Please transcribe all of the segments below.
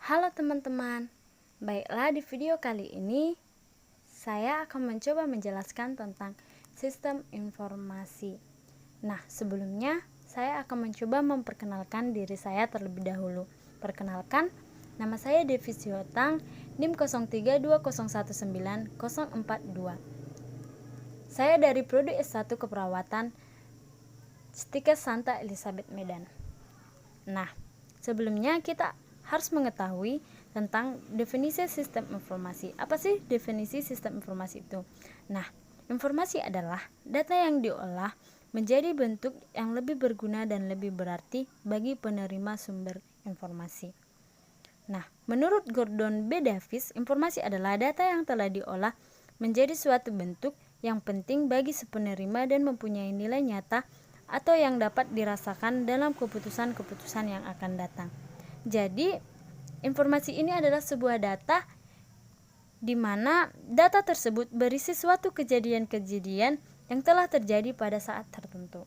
Halo teman-teman, baiklah di video kali ini saya akan mencoba menjelaskan tentang sistem informasi. Nah, sebelumnya saya akan mencoba memperkenalkan diri saya terlebih dahulu. Perkenalkan, nama saya Devi Siotang, NIM 0320190042. Saya dari Prodi S1 Keperawatan Stikes Santa Elizabeth Medan. Nah, sebelumnya kita harus mengetahui tentang definisi sistem informasi. Apa sih definisi sistem informasi itu? Nah, informasi adalah data yang diolah menjadi bentuk yang lebih berguna dan lebih berarti bagi penerima sumber informasi. Nah, menurut Gordon B. Davis, informasi adalah data yang telah diolah menjadi suatu bentuk yang penting bagi si penerima dan mempunyai nilai nyata atau yang dapat dirasakan dalam keputusan-keputusan yang akan datang. Jadi, informasi ini adalah sebuah data di mana data tersebut berisi suatu kejadian-kejadian yang telah terjadi pada saat tertentu.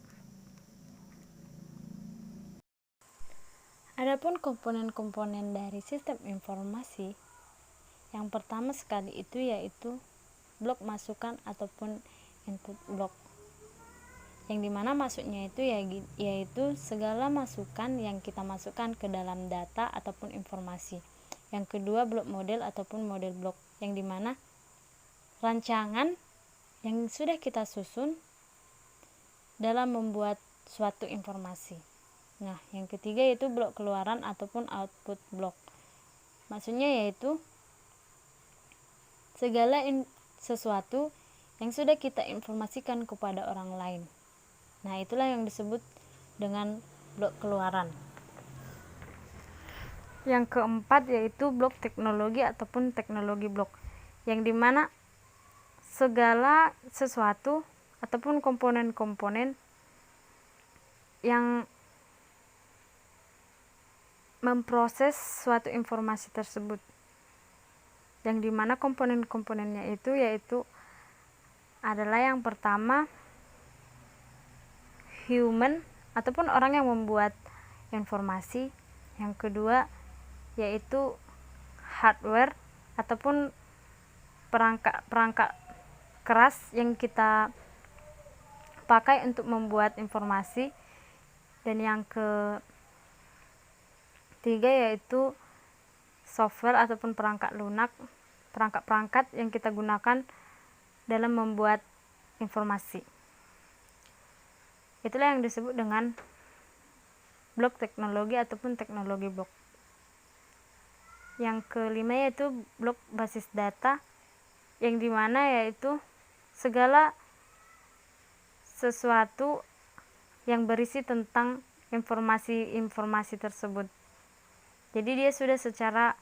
Adapun komponen-komponen dari sistem informasi, yang pertama sekali itu yaitu blok masukan ataupun input blok. Yang dimana masuknya itu yaitu segala masukan yang kita masukkan ke dalam data ataupun informasi. Yang kedua, blok model ataupun model blok, yang dimana rancangan yang sudah kita susun dalam membuat suatu informasi. Nah, yang ketiga yaitu blok keluaran ataupun output blok. Maksudnya yaitu segala sesuatu yang sudah kita informasikan kepada orang lain. Nah, itulah yang disebut dengan blok keluaran. Yang keempat yaitu blok teknologi ataupun teknologi blok, yang dimana segala sesuatu ataupun komponen-komponen yang memproses suatu informasi tersebut, yang dimana komponen-komponennya itu yaitu adalah yang pertama human ataupun orang yang membuat informasi, yang kedua yaitu hardware ataupun perangkat keras yang kita pakai untuk membuat informasi, dan yang ketiga yaitu software ataupun perangkat lunak, perangkat-perangkat yang kita gunakan dalam membuat informasi. Itulah yang disebut dengan blok teknologi ataupun teknologi blok. Yang kelima yaitu blok basis data, yang dimana yaitu segala sesuatu yang berisi tentang informasi-informasi tersebut. Jadi dia sudah secara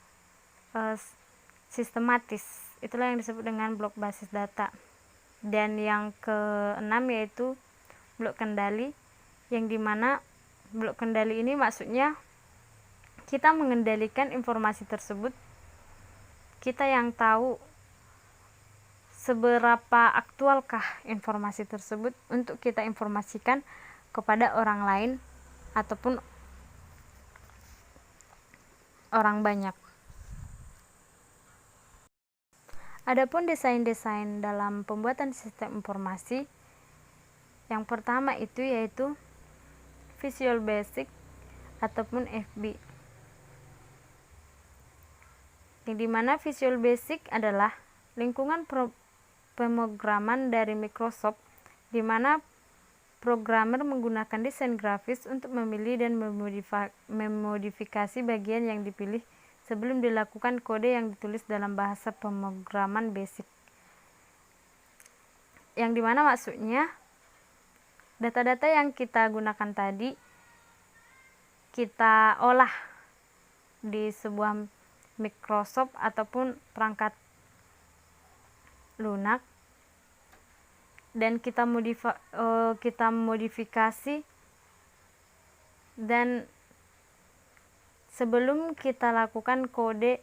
sistematis. Itulah yang disebut dengan blok basis data. Dan yang keenam yaitu blok kendali, yang dimana blok kendali ini maksudnya kita mengendalikan informasi tersebut, kita yang tahu seberapa aktualkah informasi tersebut untuk kita informasikan kepada orang lain ataupun orang banyak. Adapun desain-desain dalam pembuatan sistem informasi, yang pertama itu yaitu Visual Basic ataupun FB, yang dimana Visual Basic adalah lingkungan pemrograman dari Microsoft, di mana programmer menggunakan desain grafis untuk memilih dan memodifikasi bagian yang dipilih sebelum dilakukan kode yang ditulis dalam bahasa pemrograman basic, yang dimana maksudnya data-data yang kita gunakan tadi kita olah di sebuah Microsoft ataupun perangkat lunak, dan kita modifikasi, dan sebelum kita lakukan kode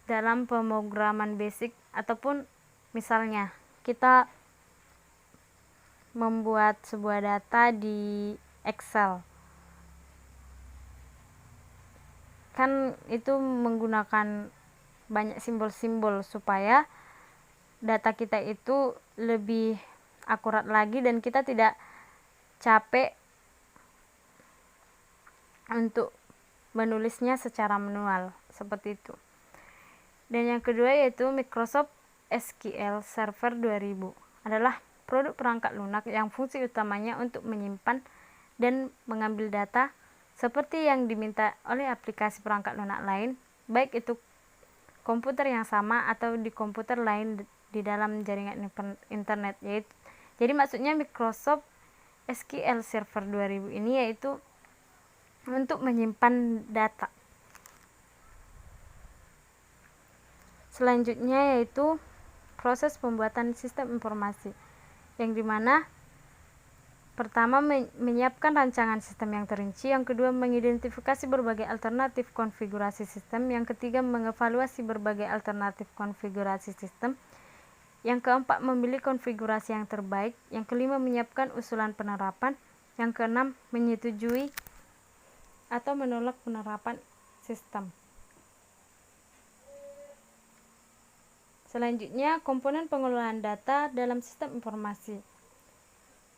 dalam pemrograman basic, ataupun misalnya kita membuat sebuah data di Excel. kan itu menggunakan banyak simbol-simbol supaya data kita itu lebih akurat lagi dan kita tidak capek untuk menulisnya secara manual seperti itu. Dan yang kedua yaitu Microsoft SQL Server 2000 adalah produk perangkat lunak yang fungsi utamanya untuk menyimpan dan mengambil data seperti yang diminta oleh aplikasi perangkat lunak lain, baik itu komputer yang sama atau di komputer lain di dalam jaringan internet. Yaitu, jadi maksudnya Microsoft SQL Server 2000 ini yaitu untuk menyimpan data. Selanjutnya yaitu proses pembuatan sistem informasi, yang dimana pertama menyiapkan rancangan sistem yang terinci, yang kedua mengidentifikasi berbagai alternatif konfigurasi sistem, yang ketiga mengevaluasi berbagai alternatif konfigurasi sistem, yang keempat memilih konfigurasi yang terbaik, yang kelima menyiapkan usulan penerapan, yang keenam menyetujui atau menolak penerapan sistem. Selanjutnya, komponen pengelolaan data dalam sistem informasi.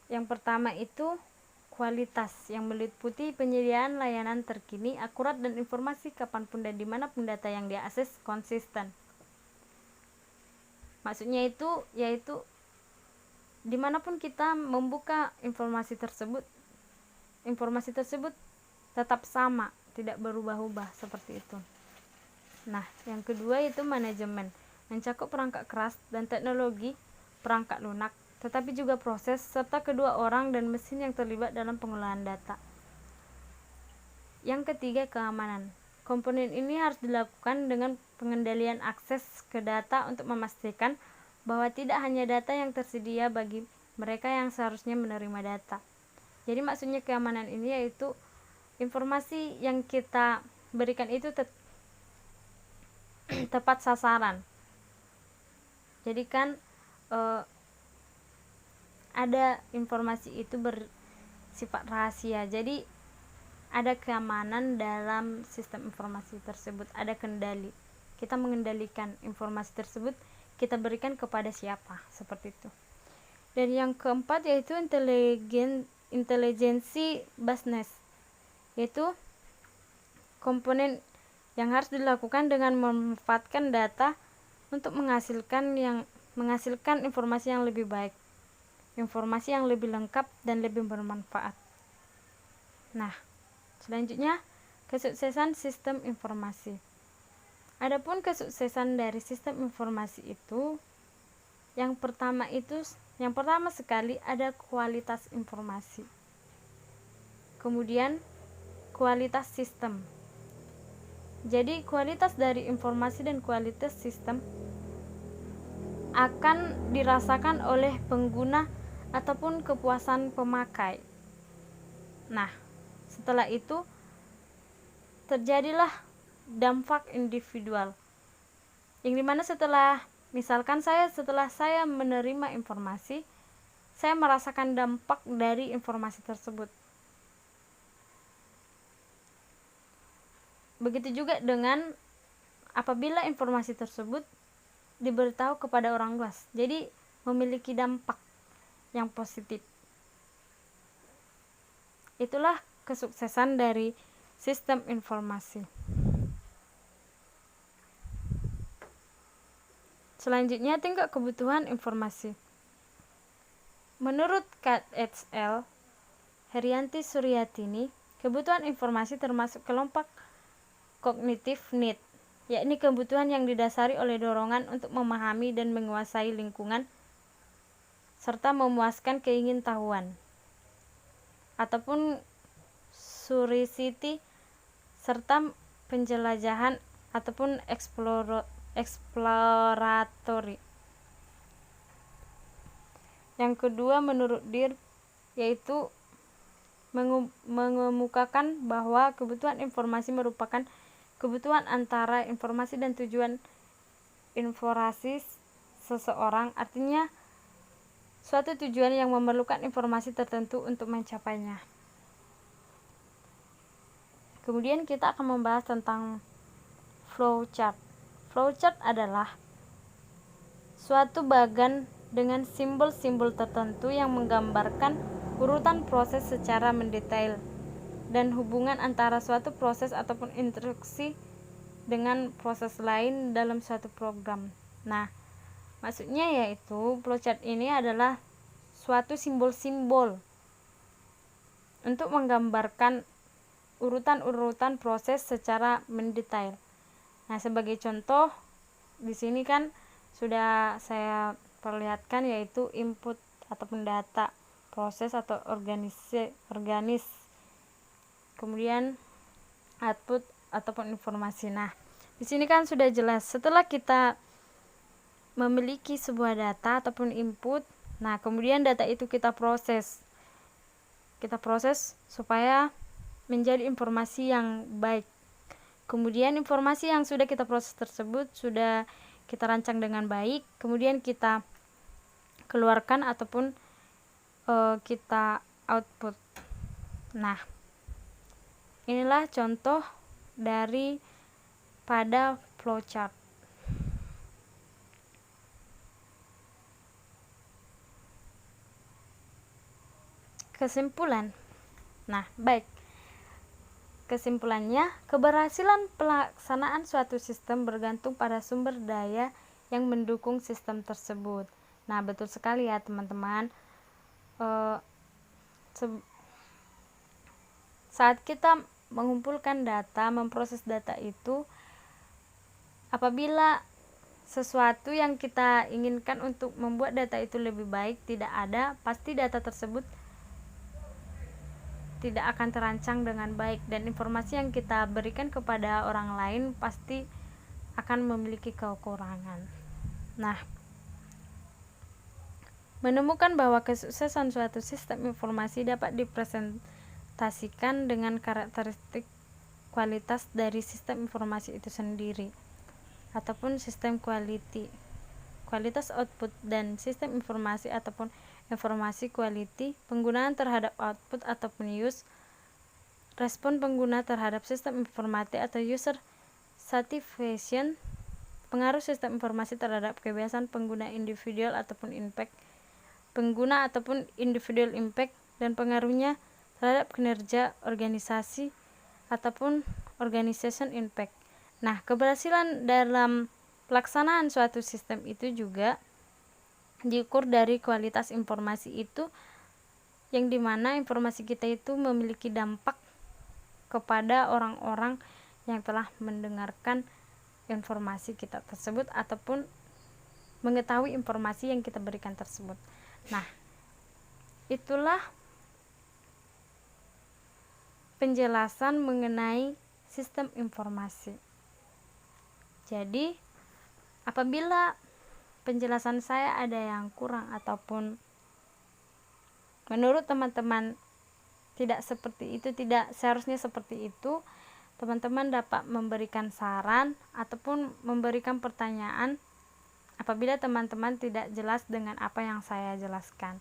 Yang pertama itu kualitas, yang meliputi penyediaan layanan terkini, akurat, dan informasi kapanpun dan dimanapun data yang diakses konsisten. Maksudnya itu yaitu dimanapun kita membuka informasi tersebut tetap sama, tidak berubah-ubah seperti itu. Nah, yang kedua itu manajemen, mencakup perangkat keras dan teknologi perangkat lunak, tetapi juga proses serta kedua orang dan mesin yang terlibat dalam pengelolaan data. Yang ketiga, keamanan. Komponen ini harus dilakukan dengan pengendalian akses ke data untuk memastikan bahwa tidak hanya data yang tersedia bagi mereka yang seharusnya menerima data. Jadi maksudnya keamanan ini yaitu informasi yang kita berikan itu tepat sasaran. Jadi kan ada informasi itu bersifat rahasia, jadi ada keamanan dalam sistem informasi tersebut, ada kendali. Kita mengendalikan informasi tersebut, kita berikan kepada siapa, seperti itu. Dan yang keempat yaitu intelijensi business, yaitu komponen yang harus dilakukan dengan memanfaatkan data untuk menghasilkan informasi yang lebih baik, informasi yang lebih lengkap dan lebih bermanfaat. Nah, selanjutnya kesuksesan sistem informasi. Adapun kesuksesan dari sistem informasi itu, yang pertama sekali ada kualitas informasi. Kemudian kualitas sistem. Jadi kualitas dari informasi dan kualitas sistem akan dirasakan oleh pengguna ataupun kepuasan pemakai. Nah, setelah itu terjadilah dampak individual, yang dimana setelah saya menerima informasi, saya merasakan dampak dari informasi tersebut. Begitu juga dengan apabila informasi tersebut diberitahu kepada orang luas, jadi memiliki dampak yang positif. Itulah kesuksesan dari sistem informasi. Selanjutnya, tingkat kebutuhan informasi. Menurut Kat et al., Herianti Suryatini, kebutuhan informasi termasuk kelompok cognitive need, yakni kebutuhan yang didasari oleh dorongan untuk memahami dan menguasai lingkungan serta memuaskan keingintahuan, ataupun curiosity serta penjelajahan ataupun exploratory. Yang kedua menurut Dir yaitu mengemukakan bahwa kebutuhan informasi merupakan kebutuhan antara informasi dan tujuan informasi seseorang, artinya suatu tujuan yang memerlukan informasi tertentu untuk mencapainya. Kemudian kita akan membahas tentang flowchart. Flowchart adalah suatu bagan dengan simbol-simbol tertentu yang menggambarkan urutan proses secara mendetail dan hubungan antara suatu proses ataupun instruksi dengan proses lain dalam suatu program. Nah, maksudnya yaitu flowchart ini adalah suatu simbol-simbol untuk menggambarkan urutan-urutan proses secara mendetail. Nah, sebagai contoh di sini kan sudah saya perlihatkan yaitu input ataupun data, proses atau organis. Kemudian output ataupun informasi. Nah, di sini kan sudah jelas setelah kita memiliki sebuah data ataupun input, nah kemudian data itu kita proses supaya menjadi informasi yang baik. Kemudian informasi yang sudah kita proses tersebut sudah kita rancang dengan baik, kemudian kita keluarkan ataupun kita output. Nah, inilah contoh dari pada flowchart. Kesimpulan. Nah, baik. Kesimpulannya, keberhasilan pelaksanaan suatu sistem bergantung pada sumber daya yang mendukung sistem tersebut. Nah, betul sekali ya teman-teman. Saat kita mengumpulkan data, memproses data itu, apabila sesuatu yang kita inginkan untuk membuat data itu lebih baik tidak ada, pasti data tersebut tidak akan terancang dengan baik, dan informasi yang kita berikan kepada orang lain pasti akan memiliki kekurangan. Nah, menemukan bahwa kesuksesan suatu sistem informasi dapat dipresentasikan dengan karakteristik kualitas dari sistem informasi itu sendiri ataupun sistem kualitas output, dan sistem informasi ataupun informasi quality, penggunaan terhadap output ataupun use, respon pengguna terhadap sistem informasi atau user satisfaction, pengaruh sistem informasi terhadap kebiasaan pengguna individual ataupun impact pengguna ataupun individual impact, dan pengaruhnya terhadap kinerja organisasi ataupun organization impact. Nah, keberhasilan dalam pelaksanaan suatu sistem itu juga diukur dari kualitas informasi itu, yang dimana informasi kita itu memiliki dampak kepada orang-orang yang telah mendengarkan informasi kita tersebut ataupun mengetahui informasi yang kita berikan tersebut. Nah, itulah penjelasan mengenai sistem informasi. Jadi, apabila penjelasan saya ada yang kurang ataupun menurut teman-teman tidak seperti itu, tidak seharusnya seperti itu, teman-teman dapat memberikan saran ataupun memberikan pertanyaan apabila teman-teman tidak jelas dengan apa yang saya jelaskan.